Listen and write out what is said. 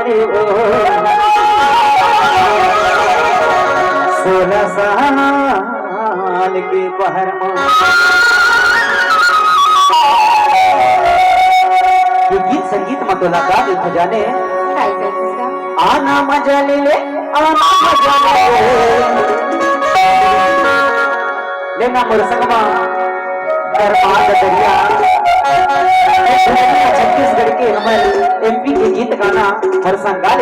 जाने हो 16 साल के पहर ये गीत संगीत मतोला का खजाने आना मजा ले ले आना मजा ले लेना मुरसंगमा दरबार दरिया छत्तीसगढ़ के हमारे एमपी के गीत गाना हर संगाल